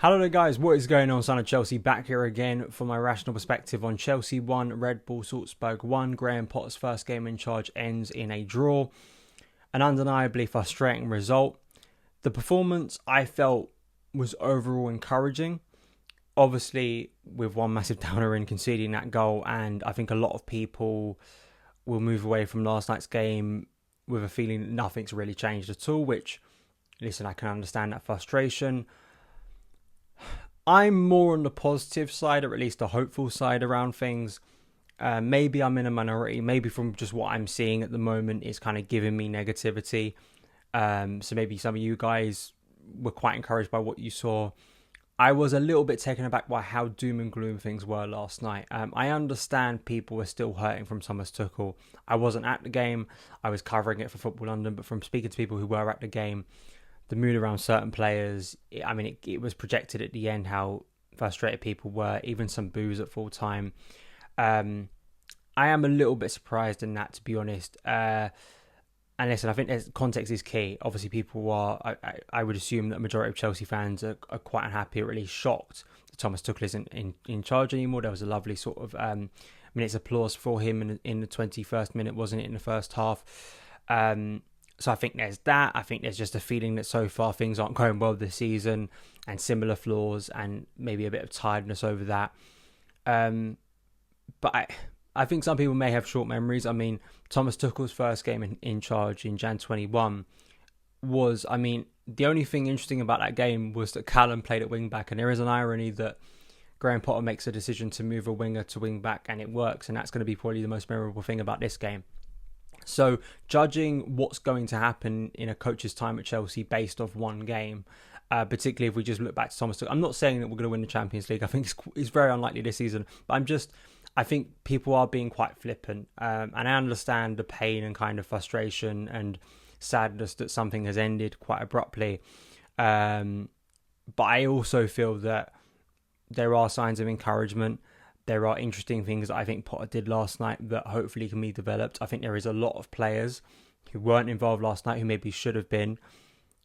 Hello there guys, what is going on? SonOfChelsea back here again for my rational perspective on Chelsea 1, Red Bull Salzburg 1. Graham Potter's first game in charge ends in a draw. An undeniably frustrating result. The performance I felt was overall encouraging. Obviously with one massive downer in conceding that goal, and I think a lot of people will move away from last night's game with a feeling that nothing's really changed at all, which, listen, I can understand that frustration. I'm more on the positive side, or at least the hopeful side around things. Maybe I'm in a minority. Maybe from just what I'm seeing at the moment is kind of giving me negativity. So maybe some of you guys were quite encouraged by what you saw. I was a little bit taken aback by how doom and gloom things were last night. I understand people were still hurting from Thomas Tuchel. I wasn't at the game. I was covering it for Football London, but from speaking to people who were at the game, the mood around certain players, it was projected at the end how frustrated people were, even some boos at full time. I am a little bit surprised in that, to be honest. And listen, I think context is key. Obviously, people are, I would assume that a majority of Chelsea fans are quite unhappy or at least shocked that Thomas Tuchel isn't in charge anymore. There was a lovely sort of minutes applause for him in the 21st minute, wasn't it, in the first half. So I think there's that. I think there's just a feeling that so far things aren't going well this season, and similar flaws, and maybe a bit of tiredness over that. But I think some people may have short memories. I mean, Thomas Tuchel's first game in charge in Jan 21 was, the only thing interesting about that game was that Callum played at wing back, and there is an irony that Graham Potter makes a decision to move a winger to wing back and it works, and that's going to be probably the most memorable thing about this game. So judging what's going to happen in a coach's time at Chelsea based off one game, particularly if we just look back to Thomas Tuchel, I'm not saying that we're going to win the Champions League. I think it's very unlikely this season, but I think people are being quite flippant, and I understand the pain and kind of frustration and sadness that something has ended quite abruptly. But I also feel that there are signs of encouragement. There are interesting things that I think Potter did last night that hopefully can be developed. I think there is a lot of players who weren't involved last night, who maybe should have been,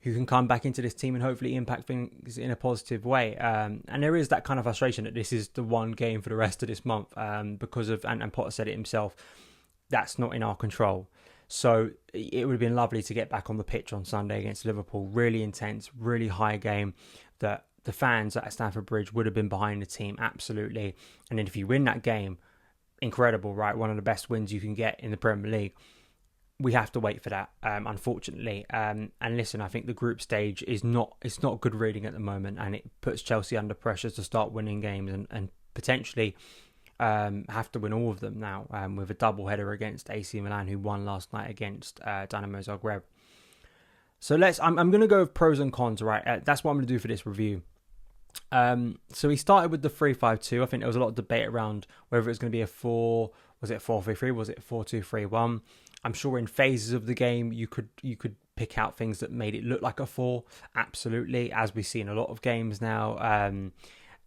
who can come back into this team and hopefully impact things in a positive way. And there is that kind of frustration that this is the one game for the rest of this month because of, and Potter said it himself, that's not in our control. So it would have been lovely to get back on the pitch on Sunday against Liverpool. Really intense, really high game that the fans at Stamford Bridge would have been behind the team, absolutely. And then if you win that game, incredible, right? One of the best wins you can get in the Premier League. We have to wait for that, unfortunately. And listen, I think the group stage it's not good reading at the moment, and it puts Chelsea under pressure to start winning games and potentially have to win all of them now with a double header against AC Milan, who won last night against Dynamo Zagreb. So I'm going to go with pros and cons, right? That's what I'm going to do for this review. So he started with the 3-5-2. I think there was a lot of debate around whether it was going to be was it 4-3-3? Was it 4-2-3-1? I'm sure in phases of the game you could pick out things that made it look like a 4. Absolutely, as we see in a lot of games now.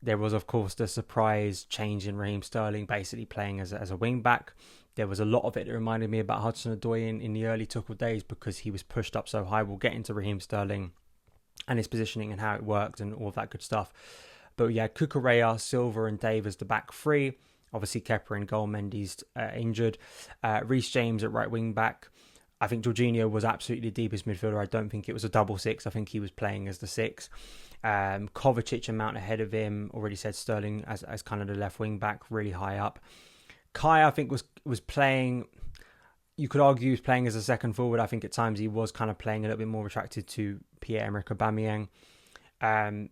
There was, of course, the surprise change in Raheem Sterling basically playing as a wing back. There was a lot of it that reminded me about Hudson-Odoi in the early Tuchel days because he was pushed up so high. We'll get into Raheem Sterling and his positioning and how it worked and all that good stuff. But yeah, Cucurella, Silva and Dave as the back three. Obviously, Kepa in goal, Mendy's injured. Reece James at right wing back. I think Jorginho was absolutely the deepest midfielder. I don't think it was a double six. I think he was playing as the 6. Kovacic and Mount ahead of him. Already said Sterling as kind of the left wing back, really high up. Kai, I think, was playing. You could argue he was playing as a second forward. I think at times he was kind of playing a little bit more attracted to Pierre-Emerick Aubameyang.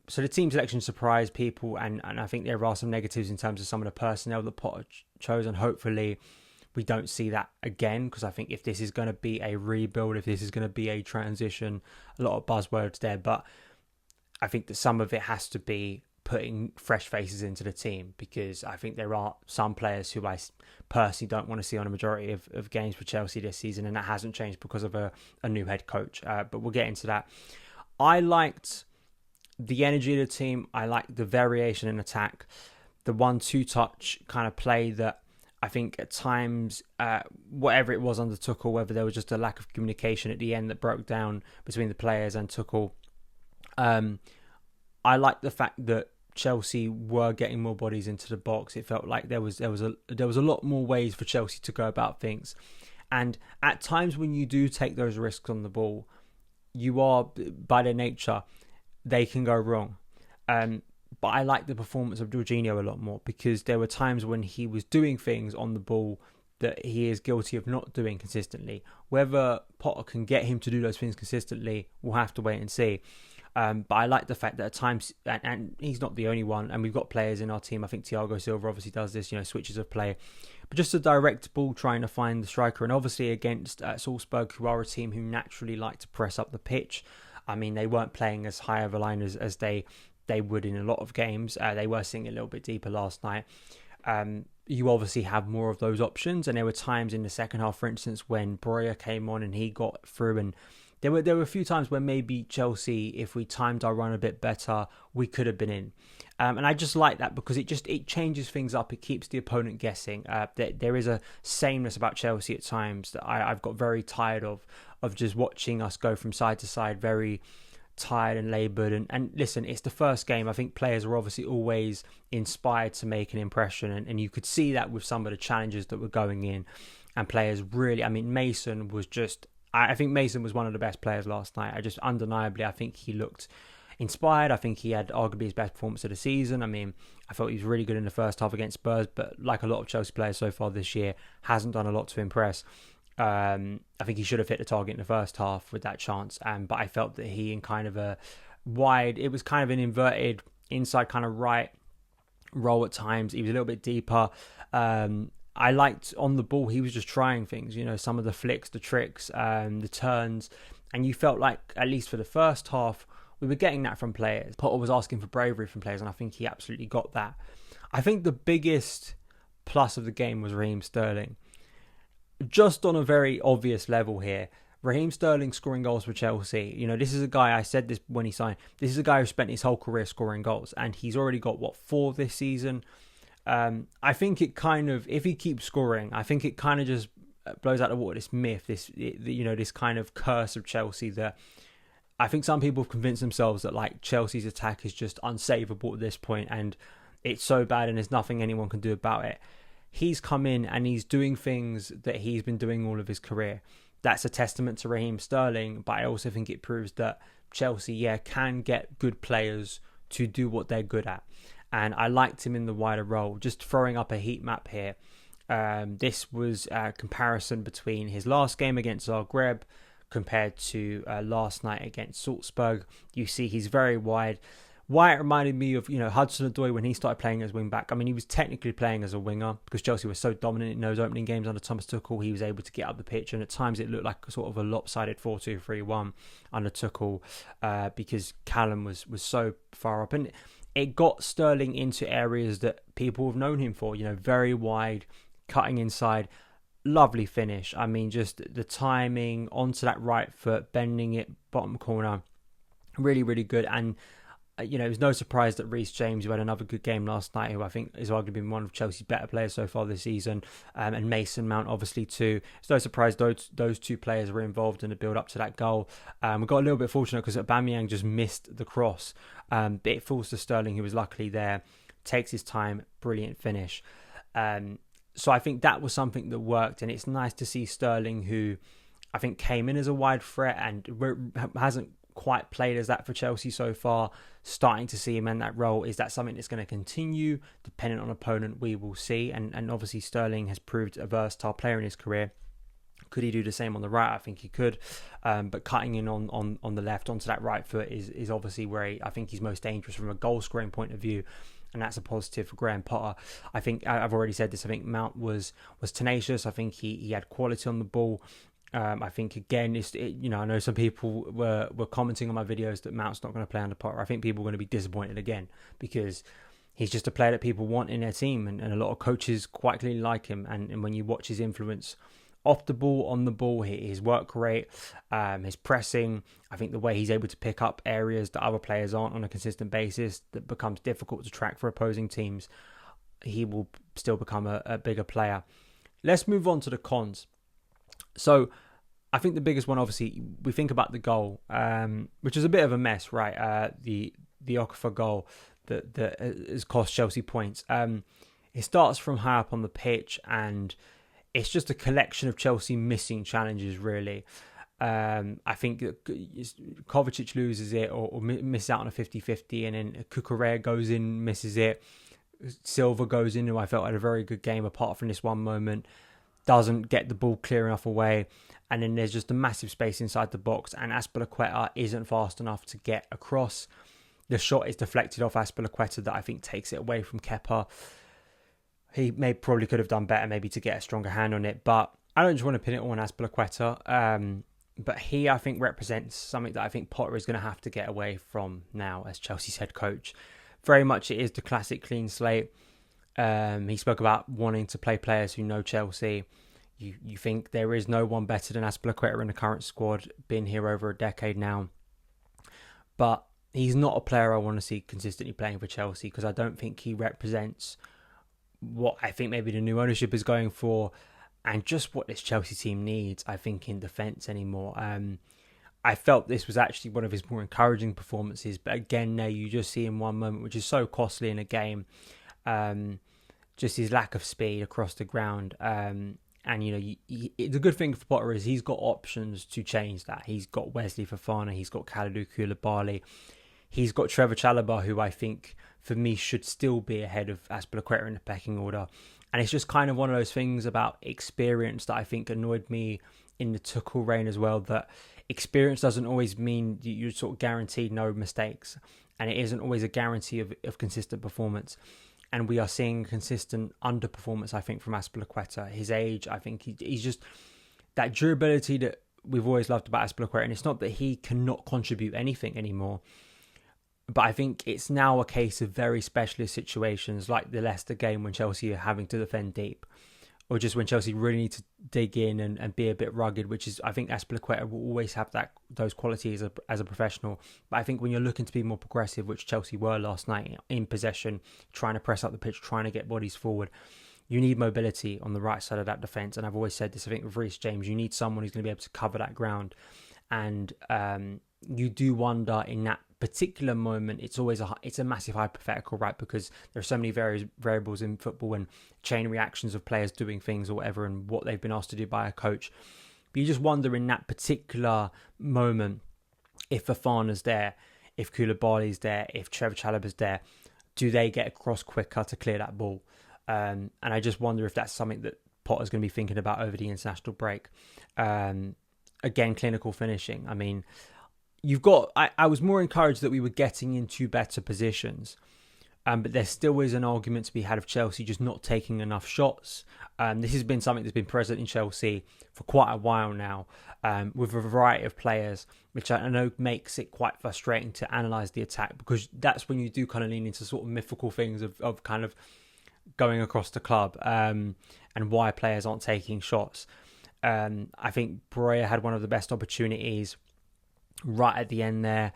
So the team selection surprised people, and I think there are some negatives in terms of some of the personnel that Potter chose, and hopefully we don't see that again, because I think if this is going to be a rebuild, if this is going to be a transition, a lot of buzzwords there, but I think that some of it has to be putting fresh faces into the team, because I think there are some players who I personally don't want to see on a majority of games for Chelsea this season, and that hasn't changed because of a new head coach, but we'll get into that. I liked the energy of the team. I liked the variation in attack, the 1-2 touch kind of play that I think at times, whatever it was under Tuchel, whether there was just a lack of communication at the end that broke down between the players and Tuchel, I like the fact that Chelsea were getting more bodies into the box. It felt like there was a lot more ways for Chelsea to go about things. And at times when you do take those risks on the ball, you are, by their nature, they can go wrong. But I like the performance of Jorginho a lot more, because there were times when he was doing things on the ball that he is guilty of not doing consistently. Whether Potter can get him to do those things consistently, we'll have to wait and see. But I like the fact that at times, and he's not the only one, and we've got players in our team. I think Thiago Silva obviously does this, switches of play. But just a direct ball trying to find the striker. And obviously against Salzburg, who are a team who naturally like to press up the pitch. I mean, they weren't playing as high of a line as they would in a lot of games. They were sitting a little bit deeper last night. You obviously have more of those options. And there were times in the second half, for instance, when Breuer came on and he got through, and there were a few times where maybe Chelsea, if we timed our run a bit better, we could have been in. And I just like that, because it changes things up. It keeps the opponent guessing. There is a sameness about Chelsea at times that I've got very tired of just watching us go from side to side, very tired and laboured. And listen, it's the first game. I think players are obviously always inspired to make an impression. And you could see that with some of the challenges that were going in. And players really, I mean, Mason was just... I think Mason was one of the best players last night. Undeniably, I think he looked inspired. I think he had arguably his best performance of the season. I mean, I felt he was really good in the first half against Spurs, but like a lot of Chelsea players so far this year, hasn't done a lot to impress. I think he should have hit the target in the first half with that chance. But I felt that he in kind of a wide, it was kind of an inverted inside kind of right role at times. He was a little bit deeper. I liked on the ball, he was just trying things, some of the flicks, the tricks, the turns. And you felt like, at least for the first half, we were getting that from players. Potter was asking for bravery from players, and I think he absolutely got that. I think the biggest plus of the game was Raheem Sterling. Just on a very obvious level here, Raheem Sterling scoring goals for Chelsea. This is a guy, I said this when he signed, this is a guy who spent his whole career scoring goals, and he's already got, 4 this season? I think it kind of, if he keeps scoring, I think it kind of just blows out the water this myth, this kind of curse of Chelsea, that I think some people have convinced themselves that like Chelsea's attack is just unsavable at this point and it's so bad and there's nothing anyone can do about it. He's come in and he's doing things that he's been doing all of his career. That's a testament to Raheem Sterling, but I also think it proves that Chelsea, can get good players to do what they're good at. And I liked him in the wider role. Just throwing up a heat map here. This was a comparison between his last game against Zagreb compared to last night against Salzburg. You see he's very wide. Why it reminded me of, Hudson-Odoi when he started playing as wing-back. I mean, he was technically playing as a winger because Chelsea was so dominant in those opening games under Thomas Tuchel. He was able to get up the pitch, and at times it looked like a sort of a lopsided 4-2-3-1 under Tuchel because Callum was so far up. And it got Sterling into areas that people have known him for, very wide, cutting inside, lovely finish. I mean, just the timing onto that right foot, bending it, bottom corner, really, really good. And, it was no surprise that Reece James, who had another good game last night, who I think has arguably been one of Chelsea's better players so far this season, and Mason Mount, obviously, too. It's no surprise those two players were involved in the build-up to that goal. We got a little bit fortunate because Aubameyang just missed the cross. But it falls to Sterling, who was luckily there, takes his time, brilliant finish. So I think that was something that worked, and it's nice to see Sterling, who I think came in as a wide threat and hasn't quite played as that for Chelsea so far, starting to see him in that role. Is that something that's going to continue? Dependent on opponent, we will see. And obviously Sterling has proved a versatile player in his career. Could he do the same on the right? I think he could. But cutting in on the left onto that right foot is obviously where I think he's most dangerous from a goal scoring point of view. And that's a positive for Graham Potter. I think I've already said this. I think Mount was tenacious. I think he had quality on the ball. I think again, I know some people were commenting on my videos that Mount's not going to play under Potter. I think people are going to be disappointed again because he's just a player that people want in their team, and a lot of coaches quite clearly like him. And when you watch his influence off the ball, on the ball, his work rate, his pressing, I think the way he's able to pick up areas that other players aren't on a consistent basis, that becomes difficult to track for opposing teams, he will still become a bigger player. Let's move on to the cons. So I think the biggest one, obviously, we think about the goal, which is a bit of a mess, right? The the Okafor goal that has cost Chelsea points. It starts from high up on the pitch, and it's just a collection of Chelsea missing challenges, really. I think Kovacic loses it or misses out on a 50-50, and then Cucurella goes in, misses it. Silva goes in, who I felt had a very good game apart from this one moment, doesn't get the ball clear enough away, and then there's just a massive space inside the box, and Azpilicueta isn't fast enough to get across. The shot is deflected off Azpilicueta that I think takes it away from Kepa. He probably could have done better maybe to get a stronger hand on it, but I don't just want to pin it all on Azpilicueta. But he, I think, represents something that I think Potter is going to have to get away from now as Chelsea's head coach. Very much it is the classic clean slate. He spoke about wanting to play players who know Chelsea. You think there is no one better than Azpilicueta in the current squad, been here over a decade now. But he's not a player I want to see consistently playing for Chelsea, because I don't think he represents what I think maybe the new ownership is going for, and just what this Chelsea team needs, I think, in defence anymore. I felt this was actually one of his more encouraging performances, but again, now you just see in one moment, which is so costly in a game, just his lack of speed across the ground. And, the good thing for Potter is he's got options to change that. He's got Wesley Fofana, he's got Kalidou Koulibaly, he's got Trevor Chalobah, who I think, for me, should still be ahead of Azpilicueta in the pecking order. And it's just kind of one of those things about experience that I think annoyed me in the Tuchel reign as well, that experience doesn't always mean you're sort of guaranteed no mistakes, and it isn't always a guarantee of consistent performance. And we are seeing consistent underperformance, I think, from Azpilicueta. His age, I think he's just that durability that we've always loved about Azpilicueta. And it's not that he cannot contribute anything anymore, but I think it's now a case of very specialist situations like the Leicester game when Chelsea are having to defend deep, or just when Chelsea really need to dig in and be a bit rugged, which is, I think Azpilicueta will always have those qualities as a professional. But I think when you're looking to be more progressive, which Chelsea were last night, in possession, trying to press up the pitch, trying to get bodies forward, you need mobility on the right side of that defence. And I've always said this, I think, with Reece James, you need someone who's going to be able to cover that ground. And you do wonder in that particular moment, it's a massive hypothetical, right? Because there are so many variables in football and chain reactions of players doing things or whatever, and what they've been asked to do by a coach. But you just wonder in that particular moment, if Fofana's there, if Koulibaly's there, if Trevor Chalobah's there, do they get across quicker to clear that ball? And I just wonder if that's something that Potter's going to be thinking about over the international break. Again, clinical finishing. I mean, I was more encouraged that we were getting into better positions, but there still is an argument to be had of Chelsea just not taking enough shots. This has been something that's been present in Chelsea for quite a while now, with a variety of players, which I know makes it quite frustrating to analyse the attack, because that's when you do kind of lean into sort of mythical things of kind of going across the club, and why players aren't taking shots. I think Broya had one of the best opportunities right at the end there.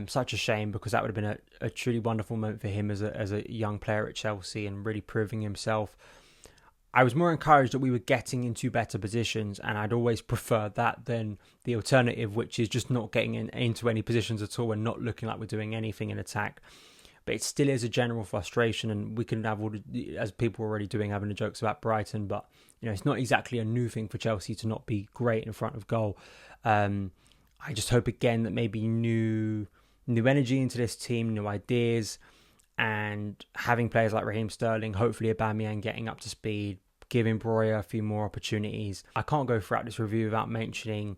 Such a shame, because that would have been a truly wonderful moment for him as a young player at Chelsea and really proving himself. I was more encouraged that we were getting into better positions, and I'd always preferred that than the alternative, which is just not getting into any positions at all and not looking like we're doing anything in attack. But it still is a general frustration, and we can have as people are already doing, having the jokes about Brighton, but it's not exactly a new thing for Chelsea to not be great in front of goal. I just hope again that maybe new energy into this team, new ideas, and having players like Raheem Sterling, hopefully Aubameyang getting up to speed, giving Broya a few more opportunities. I can't go throughout this review without mentioning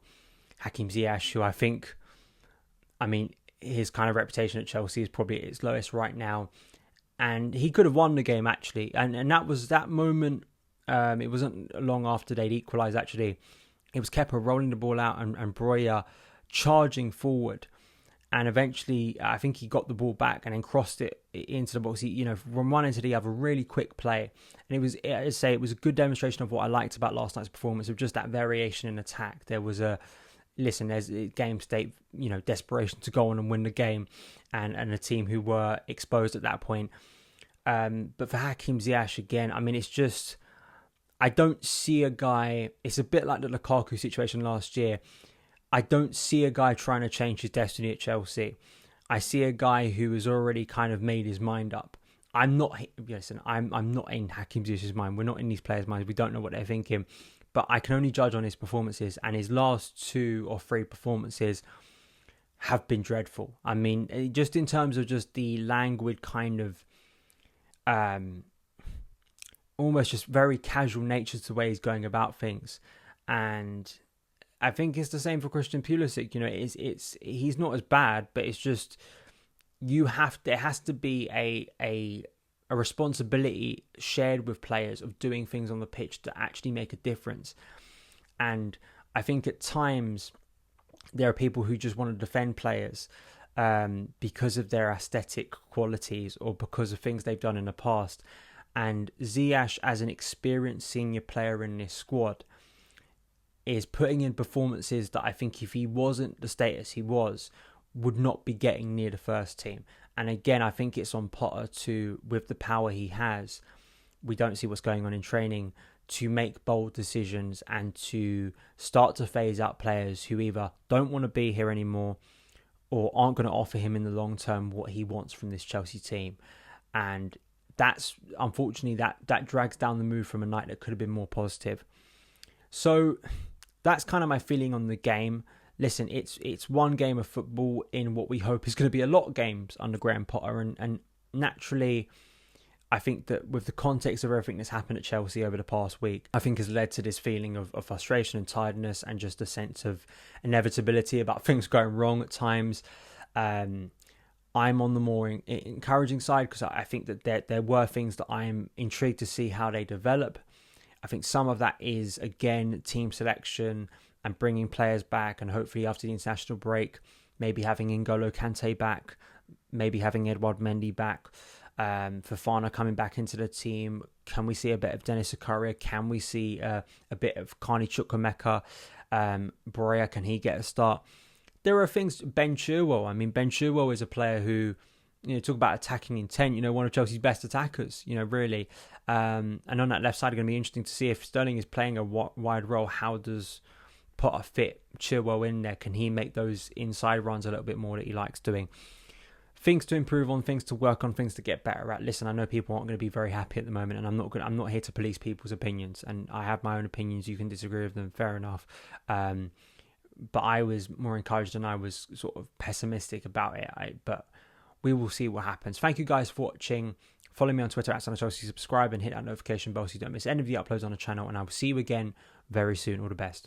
Hakim Ziyech, who his kind of reputation at Chelsea is probably at its lowest right now, and he could have won the game actually. And that was that moment. It wasn't long after they'd equalised actually. It was Kepa rolling the ball out and Broya charging forward, and eventually I think he got the ball back and then crossed it into the box. From one end to the other, really quick play, and it was a good demonstration of what I liked about last night's performance, of just that variation in attack. There was there's a game state, desperation to go on and win the game, and a team who were exposed at that point. But for Hakim Ziyech again, it's just, I don't see a guy. It's a bit like the Lukaku situation last year. I don't see a guy trying to change his destiny at Chelsea. I see a guy who has already kind of made his mind up. I'm not in Hakim Ziyech's mind. We're not in these players' minds. We don't know what they're thinking. But I can only judge on his performances, and his last 2 or 3 performances have been dreadful. I mean, just in terms of just the languid kind of almost just very casual nature to the way he's going about things. And I think it's the same for Christian Pulisic. You know, he's not as bad, but it's just there has to be a responsibility shared with players of doing things on the pitch to actually make a difference. And I think at times there are people who just want to defend players because of their aesthetic qualities or because of things they've done in the past. And Ziyech, as an experienced senior player in this squad, is putting in performances that I think if he wasn't the status he was, would not be getting near the first team. And again, I think it's on Potter to, with the power he has, we don't see what's going on in training, to make bold decisions and to start to phase out players who either don't want to be here anymore or aren't going to offer him in the long term what he wants from this Chelsea team. And that's, unfortunately, that drags down the mood from a night that could have been more positive. So that's kind of my feeling on the game. Listen, it's one game of football in what we hope is going to be a lot of games under Graham Potter. And naturally, I think that with the context of everything that's happened at Chelsea over the past week, I think has led to this feeling of frustration and tiredness and just a sense of inevitability about things going wrong at times. I'm on the more encouraging side because I think that there were things that I'm intrigued to see how they develop. I think some of that is, again, team selection and bringing players back, and hopefully after the international break, maybe having N'Golo Kante back, maybe having Edouard Mendy back, Fofana coming back into the team. Can we see a bit of Dennis Zakaria? Can we see a bit of Carney Chukwuemeka? Borja, can he get a start? There are things. Ben Chilwell. I mean, Ben Chilwell is a player who, talk about attacking intent, one of Chelsea's best attackers, really. And on that left side, it's going to be interesting to see if Sterling is playing a wide role. How does Potter fit Chilwell in there? Can he make those inside runs a little bit more that he likes doing? Things to improve on, things to work on, things to get better at. Listen, I know people aren't going to be very happy at the moment, and I'm not here to police people's opinions, and I have my own opinions. You can disagree with them, fair enough. But I was more encouraged than I was sort of pessimistic about it. But we will see what happens. Thank you guys for watching. Follow me on Twitter at SonOfChelsea. Subscribe and hit that notification bell so you don't miss any of the uploads on the channel. And I will see you again very soon. All the best.